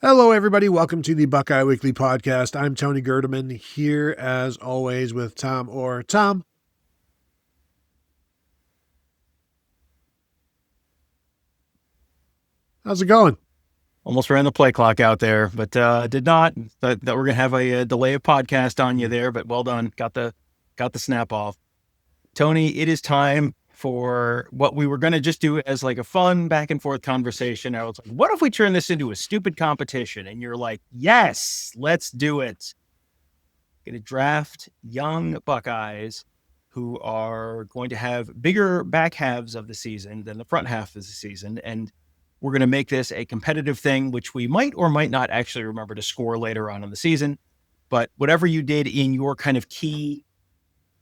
Hello, everybody. Welcome to the Buckeye Weekly Podcast. I'm Tony Gerdeman, here as always with Tom Orr. Tom. How's it going? Almost ran the play clock out there, but did not. Thought that we're gonna have a delay of podcast on you there, but well done. Got the snap off. Tony, it is time for what we were gonna just do as like a fun back and forth conversation. I was like, what if we turn this into a stupid competition? And you're like, yes, let's do it. Gonna draft young Buckeyes who are going to have bigger back halves of the season than the front half of the season. And we're going to make this a competitive thing, which we might or might not actually remember to score later on in the season. But whatever you did in your kind of key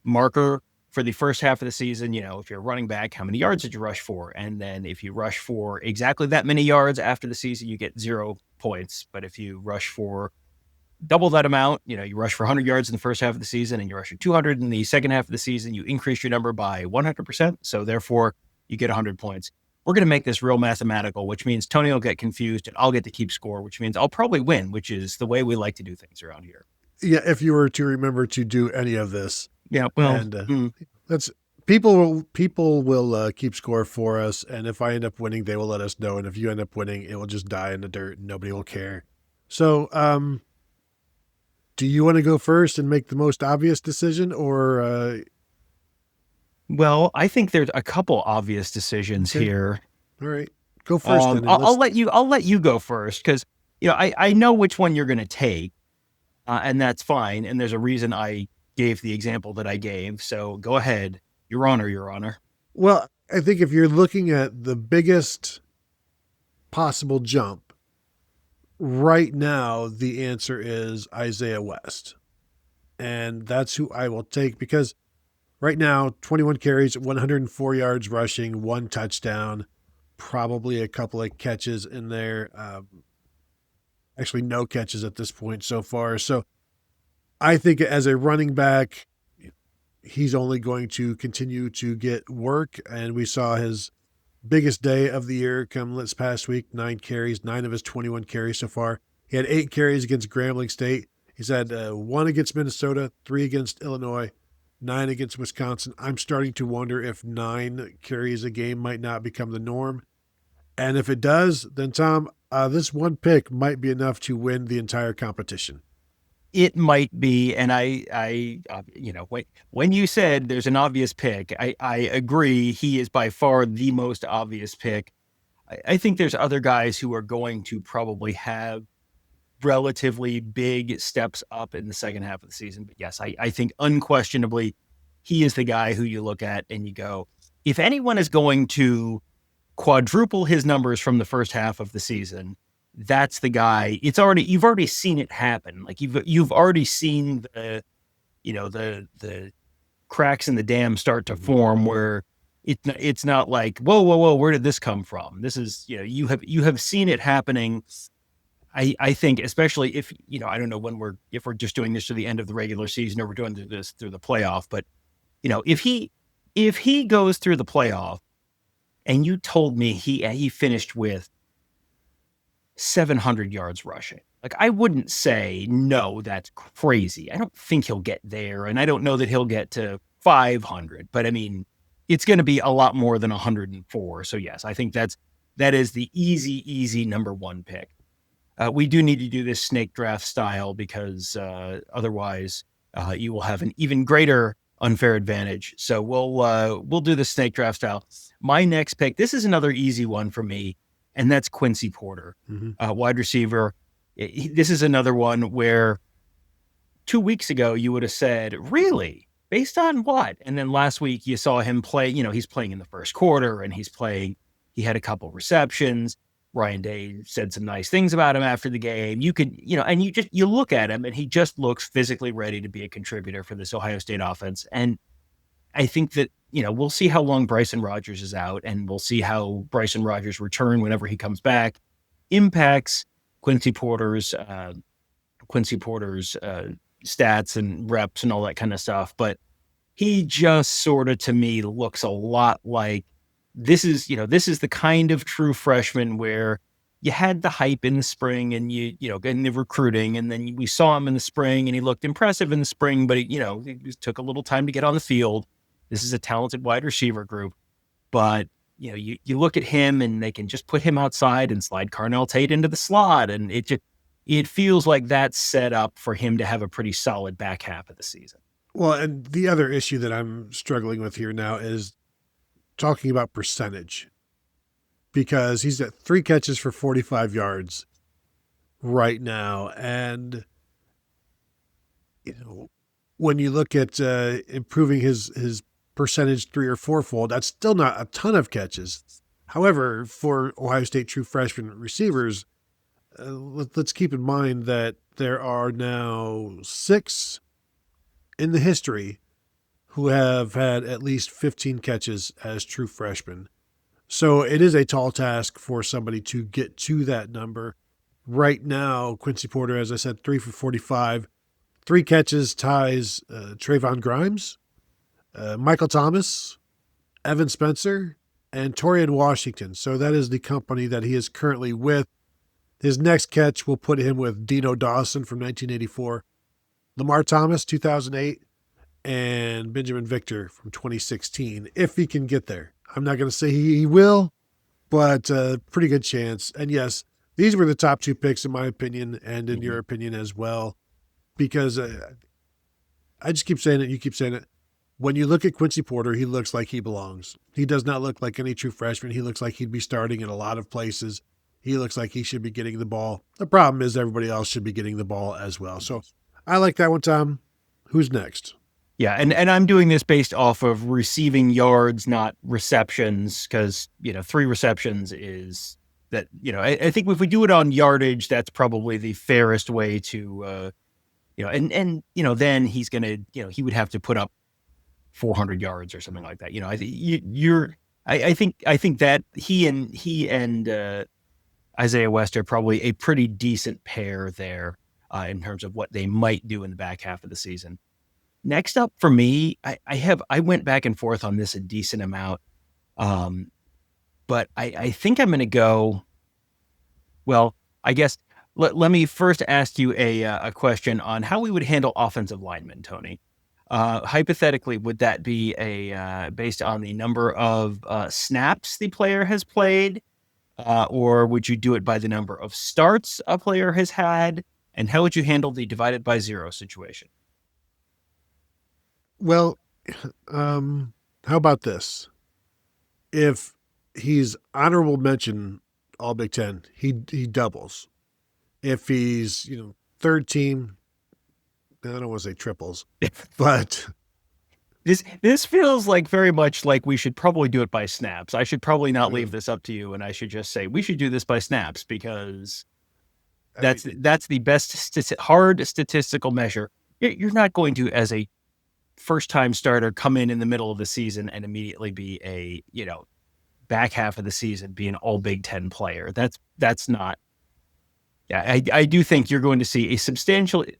marker for the first half of the season, if you're running back, how many yards did you rush for? And then if you rush for exactly that many yards after the season, you get 0 points. But if you rush for double that amount, you rush for 100 yards in the first half of the season and you rush for 200 in the second half of the season, you increase your number by 100%. So therefore, you get 100 points. We're going to make this real mathematical, which means Tony will get confused and I'll get to keep score, which means I'll probably win, which is the way we like to do things around here. Yeah, if you were to remember to do any of this. Yeah, well, and that's people will keep score for us, and if I end up winning, they will let us know, and if you end up winning, it will just die in the dirt and nobody will care. So, do you want to go first and make the most obvious decision, or Well, I think there's a couple obvious decisions here. All right, go first. I'll let you go first because I know which one you're going to take, and that's fine. And there's a reason I gave the example that I gave. So go ahead, Your Honor. Well, I think if you're looking at the biggest possible jump right now, the answer is Isaiah West, and that's who I will take because right now, 21 carries, 104 yards rushing, 1 touchdown, probably a couple of catches in there. Actually, no catches at this point so far. So I think as a running back, he's only going to continue to get work. And we saw his biggest day of the year come this past week, 9 carries, 9 of his 21 carries so far. He had 8 carries against Grambling State. He's had 1 against Minnesota, 3 against Illinois, 9 against Wisconsin. I'm starting to wonder if 9 carries a game might not become the norm. And if it does, then Tom, this one pick might be enough to win the entire competition. It might be, and I when you said there's an obvious pick, I agree. He is by far the most obvious pick. I think there's other guys who are going to probably have relatively big steps up in the second half of the season. But yes, I think unquestionably he is the guy who you look at and you go, if anyone is going to quadruple his numbers from the first half of the season, that's the guy. You've already seen it happen. Like you've already seen the cracks in the dam start to form where it's not like, whoa, where did this come from? This is, you have seen it happening. I think, especially if, I don't know if we're just doing this to the end of the regular season or we're doing this through the playoff, but if he goes through the playoff and you told me he finished with 700 yards rushing, like I wouldn't say, no, that's crazy. I don't think he'll get there. And I don't know that he'll get to 500, but I mean, it's going to be a lot more than 104. So yes, I think that is the easy number 1 pick. We do need to do this snake draft style because otherwise you will have an even greater unfair advantage. So we'll do the snake draft style. My next pick, this is another easy one for me, and that's Quincy Porter, wide receiver. This is another one where 2 weeks ago you would have said, really? Based on what? And then last week you saw him play, he's playing in the first quarter and he had a couple receptions. Ryan Day said some nice things about him after the game. You could, and you look at him and he just looks physically ready to be a contributor for this Ohio State offense. And I think that, we'll see how long Bryson Rodgers is out and we'll see how Bryson Rodgers' return whenever he comes back impacts Quincy Porter's stats and reps and all that kind of stuff. But he just sort of, to me, looks a lot like this is the kind of true freshman where you had the hype in the spring and you know, in the recruiting, and then we saw him in the spring and he looked impressive in the spring, but it took a little time to get on the field. This is a talented wide receiver group, but you look at him and they can just put him outside and slide Carnell Tate into the slot. And it feels like that's set up for him to have a pretty solid back half of the season. Well, and the other issue that I'm struggling with here now is talking about percentage, because he's at 3 catches for 45 yards right now. And, when you look at improving his percentage 3 or 4-fold, that's still not a ton of catches. However, for Ohio State true freshman receivers, let's keep in mind that there are now 6 in the history who have had at least 15 catches as true freshmen. So it is a tall task for somebody to get to that number. Right now, Quincy Porter, as I said, 3 for 45, 3 catches ties Trayvon Grimes, Michael Thomas, Evan Spencer, and Torian Washington. So that is the company that he is currently with. His next catch will put him with Dino Dawson from 1984, Lamar Thomas, 2008, and Benjamin Victor from 2016, if he can get there. I'm not going to say he will, but pretty good chance. And yes, these were the top 2 picks in my opinion, and in your opinion as well, because I just keep saying it, you keep saying it. When you look at Quincy Porter, he looks like he belongs. He does not look like any true freshman. He looks like he'd be starting in a lot of places. He looks like he should be getting the ball. The problem is everybody else should be getting the ball as well. So I like that one, Tom. Who's next? Yeah, and I'm doing this based off of receiving yards, not receptions, because 3 receptions is that. I think if we do it on yardage, that's probably the fairest way to, then he's gonna, he would have to put up 400 yards or something like that. I think that he and Isaiah West are probably a pretty decent pair there in terms of what they might do in the back half of the season. Next up for me, I went back and forth on this a decent amount, but I think I'm going to go. Well, I guess let me first ask you a question on how we would handle offensive linemen, Tony. Hypothetically, would that be based on the number of snaps the player has played, or would you do it by the number of starts a player has had, and how would you handle the divided by 0 situation? Well, how about this? If he's honorable mention all Big Ten, he doubles. If he's, third team, I don't want to say triples, but this feels like very much like we should probably do it by snaps. I should probably not leave this up to you, and I should just say we should do this by snaps, because that's the best hard statistical measure. You're not going to, as a first-time starter, come in the middle of the season and immediately be a, back half of the season be an all Big Ten player. That's not. Yeah, I do think you're going to see substantially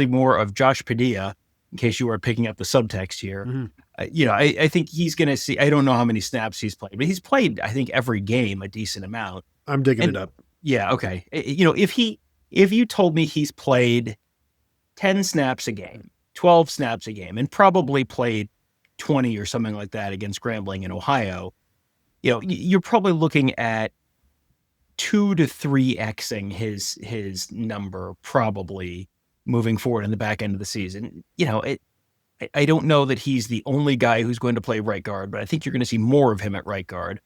more of Josh Padilla, in case you are picking up the subtext here. Mm-hmm. I think he's going to see, I don't know how many snaps he's played, but he's played, I think, every game a decent amount. I'm digging it up. Yeah. Okay. If you told me he's played 10 snaps a game, 12 snaps a game, and probably played 20 or something like that against Grambling in Ohio, you're probably looking at 2 to 3xing his number probably moving forward in the back end of the season. I don't know that he's the only guy who's going to play right guard, but I think you're going to see more of him at right guard.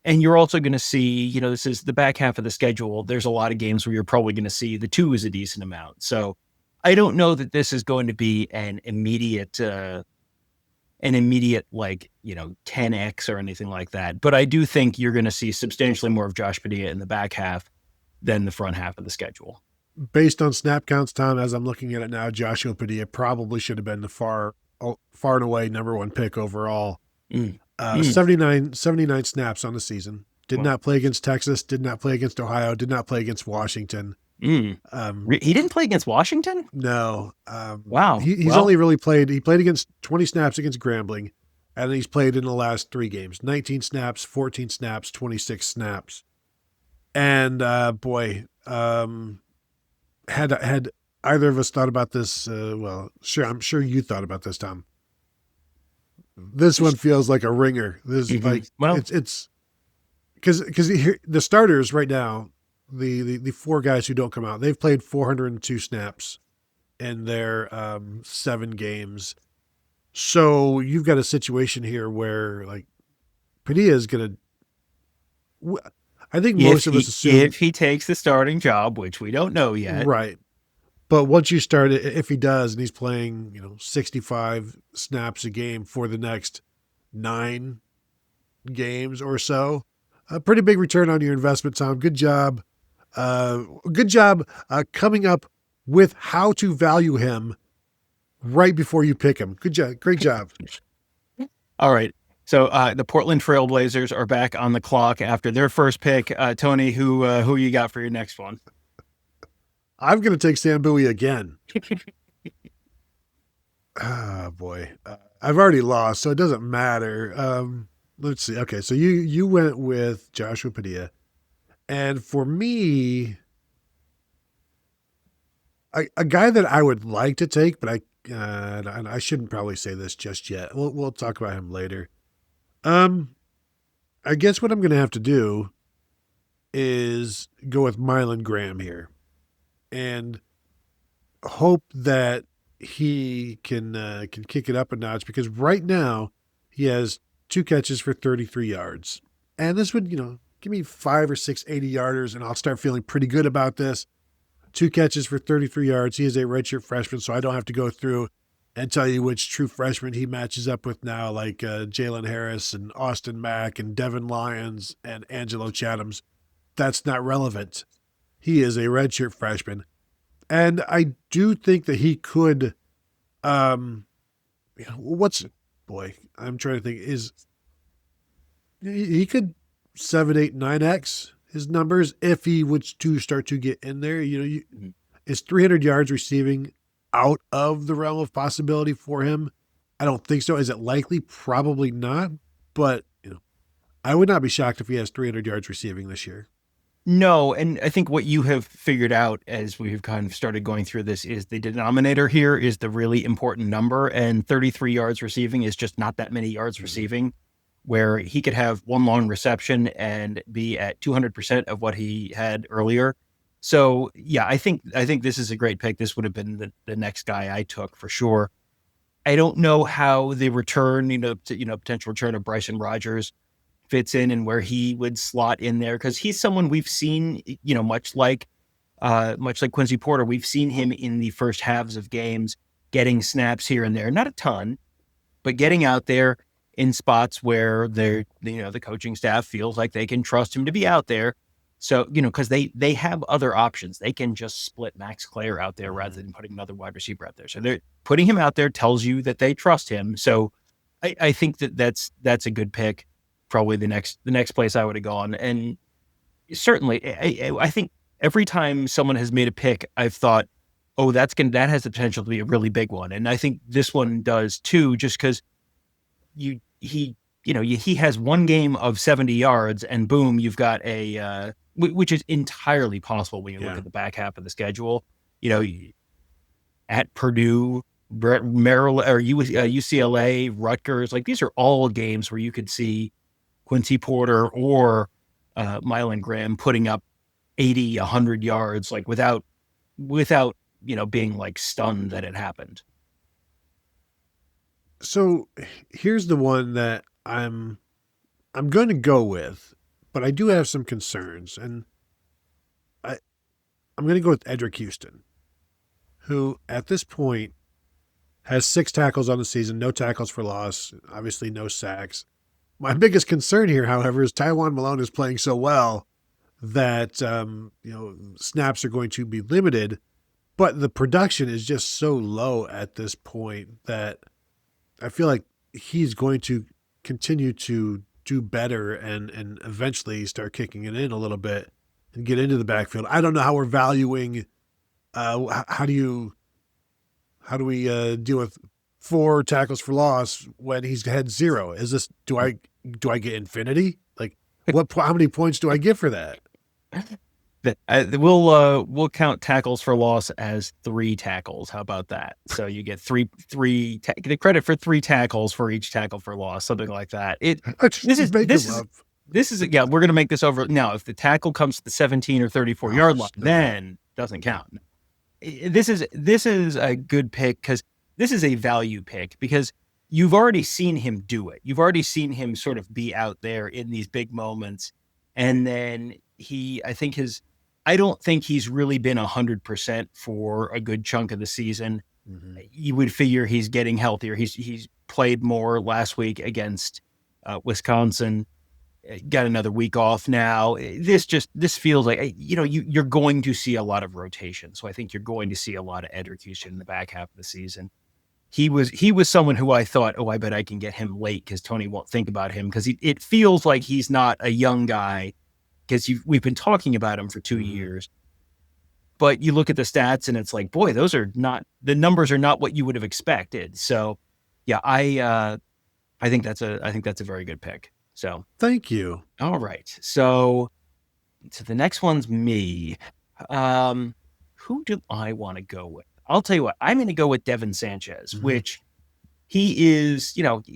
And you're also going to see, this is the back half of the schedule. There's a lot of games where you're probably going to see the 2 is a decent amount. So I don't know that this is going to be an immediate 10x or anything like that. But I do think you're going to see substantially more of Josh Padilla in the back half than the front half of the schedule. Based on snap counts, Tom, as I'm looking at it now, Joshua Padilla probably should have been the far and away number 1 pick overall. 79 snaps on the season. Did not play against Texas, did not play against Ohio, did not play against Washington. He didn't play against Washington? No. Wow. He's only really played 20 snaps against Grambling, and he's played in the last 3 games, 19 snaps, 14 snaps, 26 snaps. And boy, had either of us thought about this? Well, sure. I'm sure you thought about this, Tom. This one feels like a ringer. This like Well, it's because the starters right now, the four guys who don't come out, they've played 402 snaps in their 7 games. So you've got a situation here where like Padilla is gonna. I think most of us assume if he takes the starting job, which we don't know yet, right. But once you start it, if he does, and he's playing, 65 snaps a game for the next 9 games or so, a pretty big return on your investment, Tom. Good job. Good job coming up with how to value him right before you pick him. Good job. Great job. All right. So the Portland Trailblazers are back on the clock after their first pick. Tony, who you got for your next one? I'm going to take Sam Bowie again. Ah, boy. I've already lost, so it doesn't matter. Let's see. Okay, so you went with Joshua Padilla. And for me, a guy that I would like to take, but I shouldn't probably say this just yet. We'll talk about him later. I guess what I'm going to have to do is go with Mylan Graham here, and hope that he can kick it up a notch, because right now he has 2 catches for 33 yards, and this would give me 5 or 6 80-yarders, and I'll start feeling pretty good about this. 2 catches for 33 yards. He is a redshirt freshman, so I don't have to go through and tell you which true freshman he matches up with now, like Jalen Harris and Austin Mack and Devin Lyons and Angelo Chathams. That's not relevant. He is a redshirt freshman. And I do think that he could, I'm trying to think, he could 7, 8, 9X his numbers if he would start to get in there. Is 300 yards receiving out of the realm of possibility for him? I don't think so. Is it likely? Probably not. But, I would not be shocked if he has 300 yards receiving this year. No, and I think what you have figured out as we've kind of started going through this is the denominator here is the really important number, and 33 yards receiving is just not that many yards receiving, where he could have one long reception and be at 200% of what he had earlier. So yeah, I think this is a great pick. This would have been the next guy I took for sure. I don't know how the return, potential return of Bryson Rogers fits in and where he would slot in there, because he's someone we've seen, much like Quincy Porter, we've seen him in the first halves of games getting snaps here and there, not a ton, but getting out there in spots where the coaching staff feels like they can trust him to be out there. So, because they have other options. They can just split Max Clare out there rather than putting another wide receiver out there. So they're putting him out there tells you that they trust him. So I think that's a good pick. Probably the next place I would have gone. And certainly I think every time someone has made a pick, I've thought, oh, that has the potential to be a really big one. And I think this one does too, just because he has one game of 70 yards and boom, you've got which is entirely possible when you look at the back half of the schedule, at Purdue, Maryland, or UCLA, Rutgers, like these are all games where you could see Quincy Porter or Mylan Graham putting up 80, 100 yards, like without being like stunned that it happened. So here's the one that I'm going to go with, but I do have some concerns, and I'm going to go with Edric Houston, who at this point has 6 tackles on the season, no tackles for loss, obviously no sacks. My biggest concern here, however, is Tywone Malone is playing so well that snaps are going to be limited, but the production is just so low at this point that I feel like he's going to continue to do better and eventually start kicking it in a little bit and get into the backfield. I don't know how we're valuing. How do we deal with 4 tackles for loss when he's had 0? Do I get infinity? Like how many points do I get for that? We'll count tackles for loss as 3 tackles. How about that? So you get the credit for 3 tackles for each tackle for loss, something like that. This is yeah. We're gonna make this over now. If the tackle comes to the 17 or 34 yard line, then doesn't count. This is a good pick because this is a value pick because you've already seen him do it. You've already seen him sort of be out there in these big moments, and then I don't think he's really been 100% for a good chunk of the season. Mm-hmm. You would figure he's getting healthier. He's played more last week against Wisconsin. Got another week off now. This feels like, you're going to see a lot of rotation. So I think you're going to see a lot of execution in the back half of the season. He was someone who I thought, I bet I can get him late because Tony won't think about him because it feels like he's not a young guy because we've been talking about him for 2 years. But you look at the stats and it's like, boy, the numbers are not what you would have expected. So yeah, I think that's a very good pick. So thank you. All right. So the next one's me. Who do I want to go with? I'll tell you what, I'm going to go with Devin Sanchez, which he is,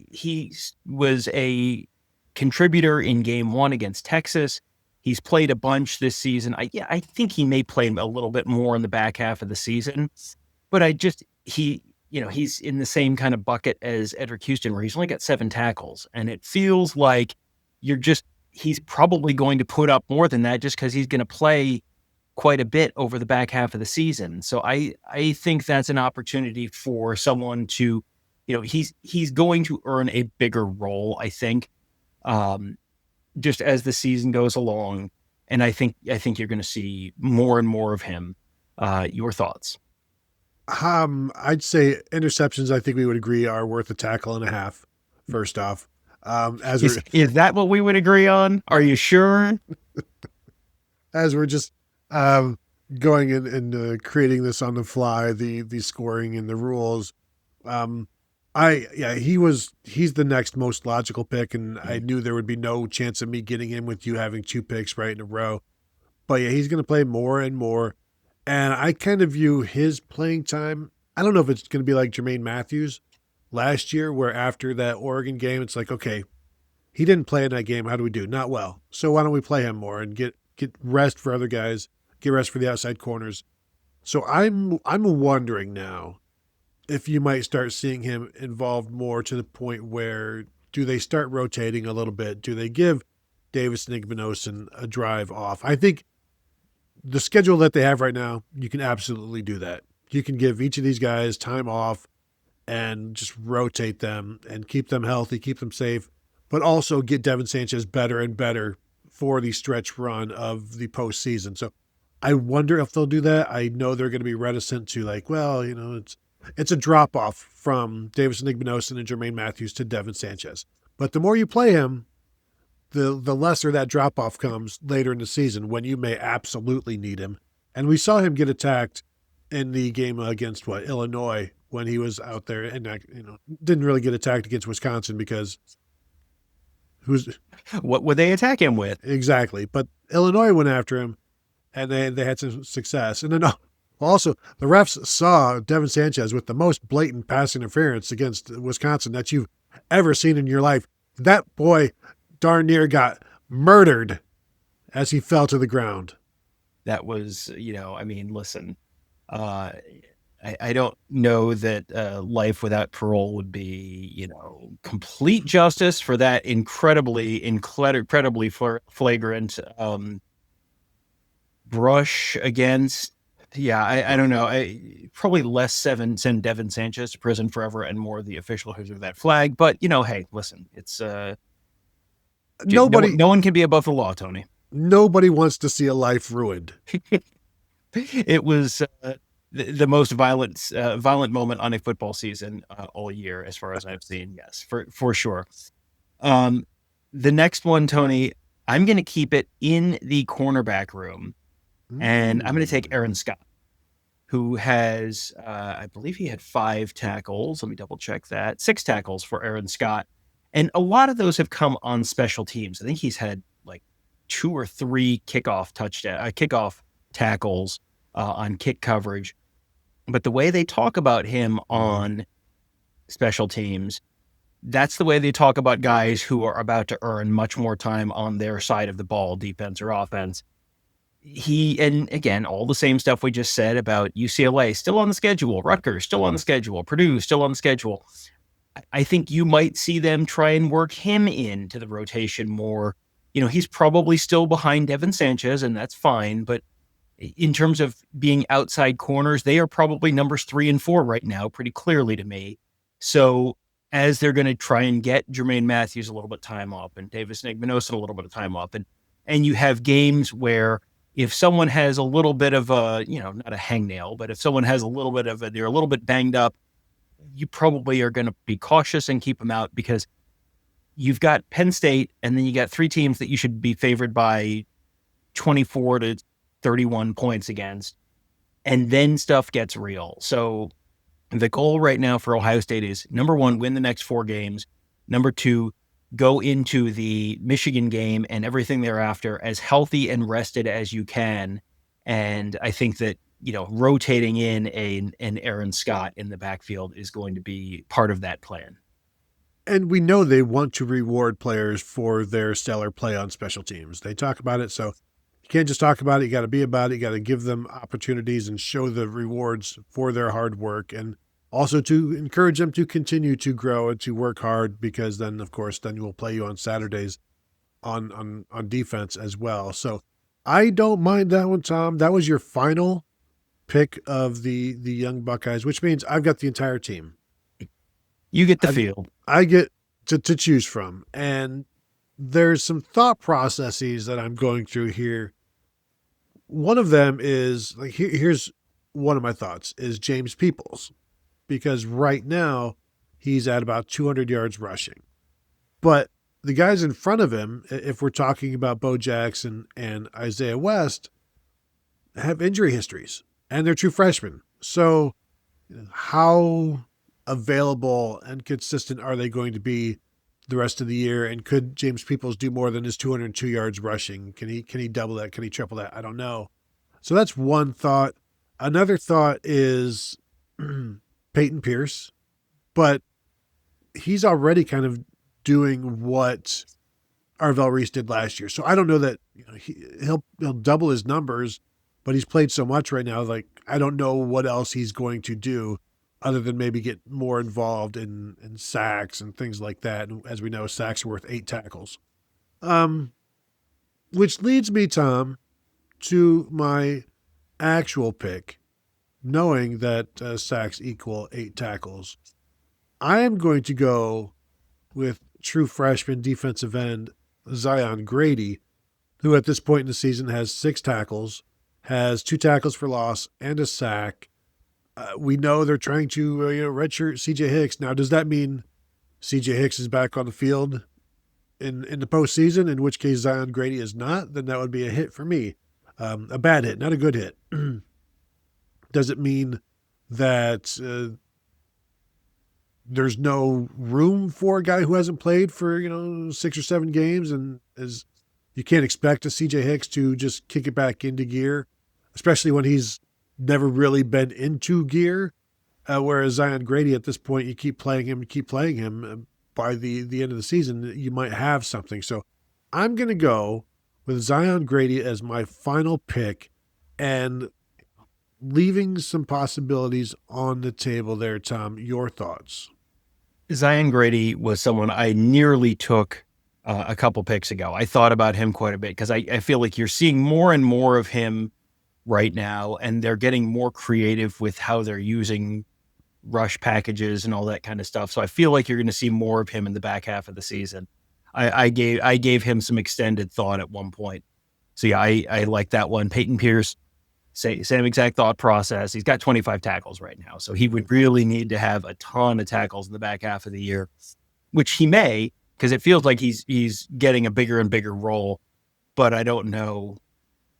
he was a contributor in game 1 against Texas. He's played a bunch this season. I think he may play a little bit more in the back half of the season, but he's in the same kind of bucket as Edric Houston, where he's only got 7 tackles. And it feels like he's probably going to put up more than that just because he's going to play quite a bit over the back half of the season. So I think that's an opportunity for someone to, he's going to earn a bigger role, I think, just as the season goes along. And I think you're going to see more and more of him. Your thoughts? I'd say interceptions, I think we would agree, are worth a tackle and a half, first off. Is that what we would agree on? Are you sure? As we're just going in and creating this on the fly, the scoring and the rules, he's the next most logical pick, and I knew there would be no chance of me getting him with you having 2 picks right in a row. But yeah, he's going to play more and more. And I kind of view his playing time, I don't know if it's going to be like Jermaine Matthews last year, where after that Oregon game, it's like, okay, he didn't play in that game. How do we do? Not well. So why don't we play him more and get rest for other guys, get rest for the outside corners. So I'm wondering now if you might start seeing him involved more to the point where do they start rotating a little bit? Do they give Davis and Igbinosun a drive off? I think the schedule that they have right now, you can absolutely do that. You can give each of these guys time off and just rotate them and keep them healthy, keep them safe, but also get Devin Sanchez better and better for the stretch run of the postseason. So I wonder if they'll do that. I know they're going to be reticent to it's a drop off from Davis and Igbinosun and Jermaine Matthews to Devin Sanchez. But the more you play him, the lesser that drop-off comes later in the season when you may absolutely need him. And we saw him get attacked in the game against Illinois when he was out there and didn't really get attacked against Wisconsin because what would they attack him with? Exactly. But Illinois went after him and they had some success. And then also the refs saw Devin Sanchez with the most blatant pass interference against Wisconsin that you've ever seen in your life. That boy darn near got murdered as he fell to the ground. That was, listen, I don't know that life without parole would be, complete justice for that incredibly flagrant brush against. Yeah, I don't know. Probably less send Devin Sanchez to prison forever and more the official who's of that flag. But, hey, listen, it's no one can be above the law, Tony. Nobody wants to see a life ruined. It was the most violent moment on a football season all year, as far as I've seen. Yes, for sure. The next one, Tony, I'm going to keep it in the cornerback room, and I'm going to take Aaron Scott, who has, I believe he had 5 tackles. Let me double check that. 6 tackles for Aaron Scott. And a lot of those have come on special teams. I think he's had like 2 or 3 kickoff tackles on kick coverage. But the way they talk about him on special teams, that's the way they talk about guys who are about to earn much more time on their side of the ball, defense or offense. And again, all the same stuff we just said about UCLA still on the schedule, Rutgers still on the schedule, Purdue still on the schedule. I think you might see them try and work him into the rotation more. He's probably still behind Devin Sanchez, and that's fine. But in terms of being outside corners, they are probably numbers 3 and 4 right now, pretty clearly to me. So as they're going to try and get Jermaine Matthews a little bit of time off and Davis Igbenogson a little bit of time off, and you have games where if someone has a little bit of a, not a hangnail, but if someone has a little bit of they're a little bit banged up, you probably are going to be cautious and keep them out, because you've got Penn State and then you got 3 teams that you should be favored by 24 to 31 points against, and then stuff gets real. So the goal right now for Ohio State is, number 1, win the next 4 games. Number 2, go into the Michigan game and everything thereafter as healthy and rested as you can. And I think that, rotating in an Aaron Scott in the backfield is going to be part of that plan. And we know they want to reward players for their stellar play on special teams. They talk about it, so you can't just talk about it. You got to be about it. You got to give them opportunities and show the rewards for their hard work, and also to encourage them to continue to grow and to work hard, because then, of course, then we'll play you on Saturdays on defense as well. So I don't mind that one, Tom. That was your final pick of the young Buckeyes, which means I've got the entire team. You get the field. I get to choose from. And there's some thought processes that I'm going through here. One of them is, like, here's one of my thoughts, is James Peoples. Because right now he's at about 200 yards rushing. But the guys in front of him, if we're talking about Bo Jackson and Isaiah West, have injury histories, and they're true freshmen. So how available and consistent are they going to be the rest of the year? And could James Peoples do more than his 202 yards rushing? Can he double that? Can he triple that? I don't know. So that's one thought. Another thought is Peyton Pierce, but he's already kind of doing what Arvell Reese did last year. So I don't know that he'll double his numbers, but he's played so much right now. Like, I don't know what else he's going to do other than maybe get more involved in sacks and things like that. And as we know, sacks are worth 8 tackles. Which leads me, Tom, to my actual pick, knowing that sacks equal 8 tackles. I am going to go with true freshman defensive end Zion Grady, who at this point in the season has 6 tackles, has 2 tackles for loss and a sack. We know they're trying to redshirt C.J. Hicks. Now, does that mean C.J. Hicks is back on the field in the postseason, in which case Zion Grady is not? Then that would be a hit for me. A bad hit, not a good hit. Does it mean that there's no room for a guy who hasn't played for 6 or 7 games, and you can't expect a C.J. Hicks to just kick it back into gear, especially when he's never really been into gear, whereas Zion Grady, at this point, you keep playing him. By the end of the season, you might have something. So I'm going to go with Zion Grady as my final pick, and leaving some possibilities on the table there. Tom, your thoughts? Zion Grady was someone I nearly took a couple picks ago. I thought about him quite a bit, because I feel like you're seeing more and more of him right now, and they're getting more creative with how they're using rush packages and all that kind of stuff. So I feel like you're going to see more of him in the back half of the season. I gave him some extended thought at one point. So yeah, I like that one. Peyton Pierce, same exact thought process. He's got 25 tackles right now, so he would really need to have a ton of tackles in the back half of the year, which he may, because it feels like he's getting a bigger and bigger role. But I don't know.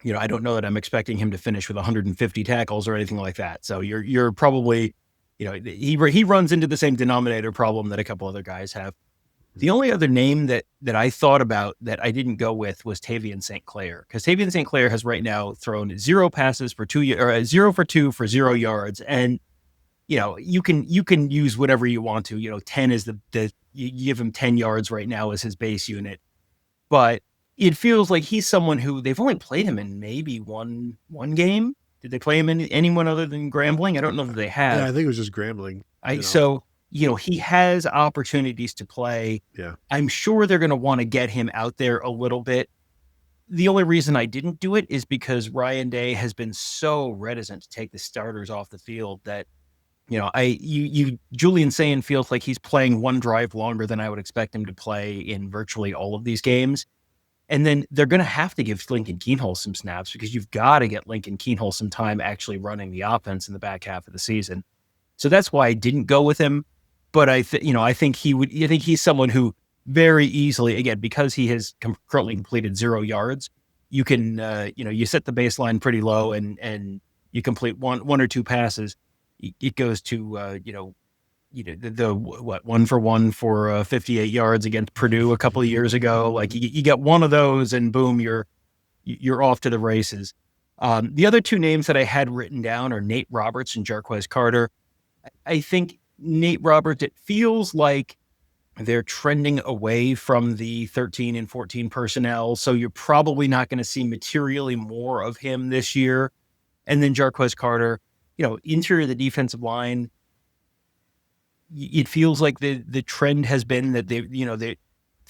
I don't know that I'm expecting him to finish with 150 tackles or anything like that. So you're probably, he runs into the same denominator problem that a couple other guys have. The only other name that I thought about that I didn't go with was Tavian St. Clair, because Tavian St. Clair has right now thrown 0 passes for 0 for 2 for 0 yards. And, you can use whatever you want to, 10 is you give him 10 yards right now as his base unit. But it feels like he's someone who they've only played him in maybe one game. Did they play him in anyone other than Grambling? I don't know that they have. Yeah, I think it was just Grambling. So, he has opportunities to play. Yeah. I'm sure they're going to want to get him out there a little bit. The only reason I didn't do it is because Ryan Day has been so reticent to take the starters off the field that, Julian Sayin feels like he's playing one drive longer than I would expect him to play in virtually all of these games. And then they're going to have to give Lincoln Keenhole some snaps, because you've got to get Lincoln Keenhole some time actually running the offense in the back half of the season. So that's why I didn't go with him. But I think he's someone who very easily, again, because he has currently completed 0 yards, you can, you set the baseline pretty low and you complete one or two passes. It goes to, the 1 for 1 for 58 yards against Purdue a couple of years ago. Like you get one of those and boom, you're off to the races. The other two names that I had written down are Nate Roberts and Jarquez Carter. I think Nate Roberts, it feels like they're trending away from the 13 and 14 personnel. So you're probably not going to see materially more of him this year. And then Jarquez Carter, interior of the defensive line, it feels like the trend has been that the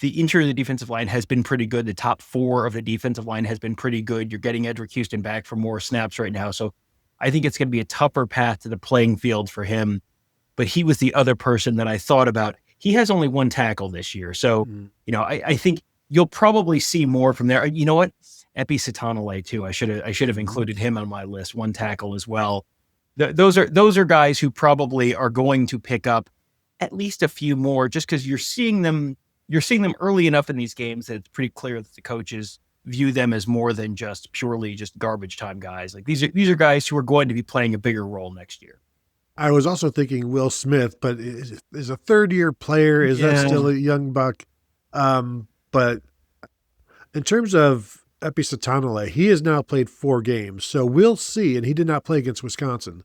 interior of the defensive line has been pretty good. The top 4 of the defensive line has been pretty good. You're getting Edric Houston back for more snaps right now. So I think it's going to be a tougher path to the playing field for him. But he was the other person that I thought about. He has only 1 tackle this year. So, I think you'll probably see more from there. You know what? Epi Satanale too. I should have included him on my list. 1 tackle as well. Those are guys who probably are going to pick up at least a few more, just because you're seeing them early enough in these games that it's pretty clear that the coaches view them as more than just purely just garbage time guys. Like these are guys who are going to be playing a bigger role next year. I was also thinking Will Smith, but is a third-year player. Is that still a young buck? But in terms of Epi Satanale, he has now played 4 games. So we'll see. And he did not play against Wisconsin.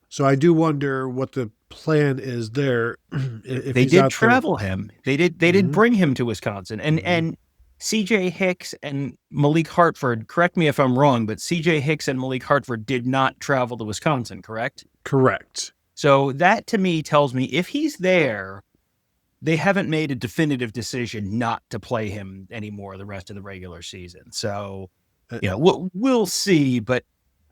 So I do wonder what the plan is there. If they did travel him. They did bring him to Wisconsin. And CJ Hicks and Malik Hartford, correct me if I'm wrong, but CJ Hicks and Malik Hartford did not travel to Wisconsin, correct? Correct. So that to me tells me if he's there, they haven't made a definitive decision not to play him anymore the rest of the regular season. So, we'll see, but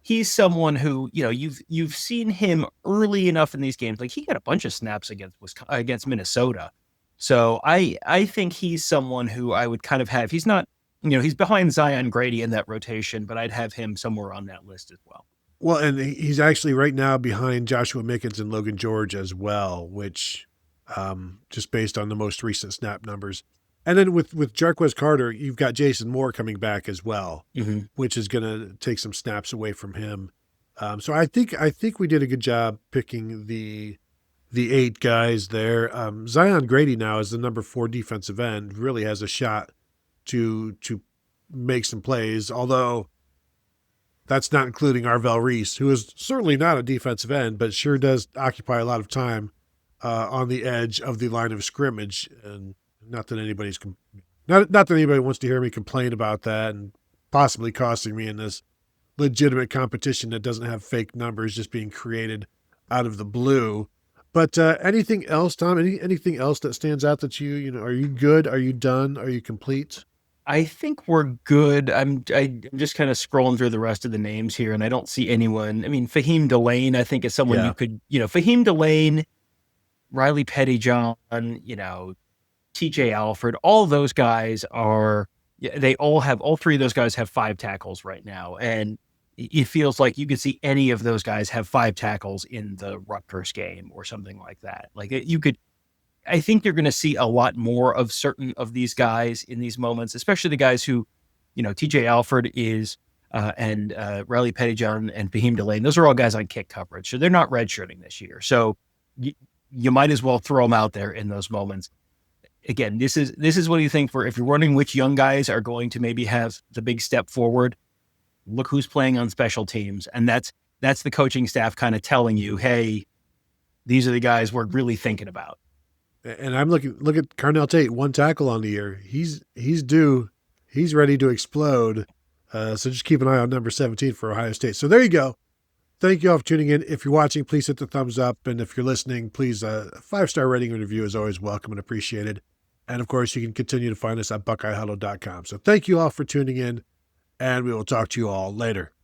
he's someone who, you've seen him early enough in these games. Like he got a bunch of snaps against Minnesota. So I think he's someone who I would kind of have. He's not, he's behind Zion Grady in that rotation, but I'd have him somewhere on that list as well. Well, and he's actually right now behind Joshua Mickens and Logan George as well, which just based on the most recent snap numbers. And then with Jarquez Carter, you've got Jason Moore coming back as well, which is going to take some snaps away from him. So I think we did a good job picking the 8 guys there. Zion Grady now is the number 4 defensive end, really has a shot to make some plays, although that's not including Arvell Reese, who is certainly not a defensive end, but sure does occupy a lot of time on the edge of the line of scrimmage. And not that anybody wants to hear me complain about that and possibly costing me in this legitimate competition that doesn't have fake numbers just being created out of the blue. But anything else, Tom? Anything else that stands out that are you good? Are you done? Are you complete? I think we're good. I'm just kind of scrolling through the rest of the names here, and I don't see anyone. I mean, Fahim Delane, I think, is someone you could, Fahim Delane, Riley Pettyjohn, TJ Alford, all those guys all 3 of those guys have 5 tackles right now. And it feels like you could see any of those guys have 5 tackles in the Rutgers game or something like that. I think you're going to see a lot more of certain of these guys in these moments, especially the guys who, TJ Alford is, and Riley Pettyjohn and Fahim Delane. Those are all guys on kick coverage. So they're not redshirting this year. So you might as well throw them out there in those moments. again, this is what you think for if you're wondering which young guys are going to maybe have the big step forward. Look who's playing on special teams, and that's the coaching staff kind of telling you, hey, these are the guys we're really thinking about. And I'm look at Carnell Tate, 1 tackle on the year. He's due. He's ready to explode. So just keep an eye on number 17 for Ohio State. So there you go. Thank you all for tuning in. If you're watching, please hit the thumbs up. And if you're listening, please, a 5-star rating and review is always welcome and appreciated. And of course, you can continue to find us at BuckeyeHuddle.com. So thank you all for tuning in, and we will talk to you all later.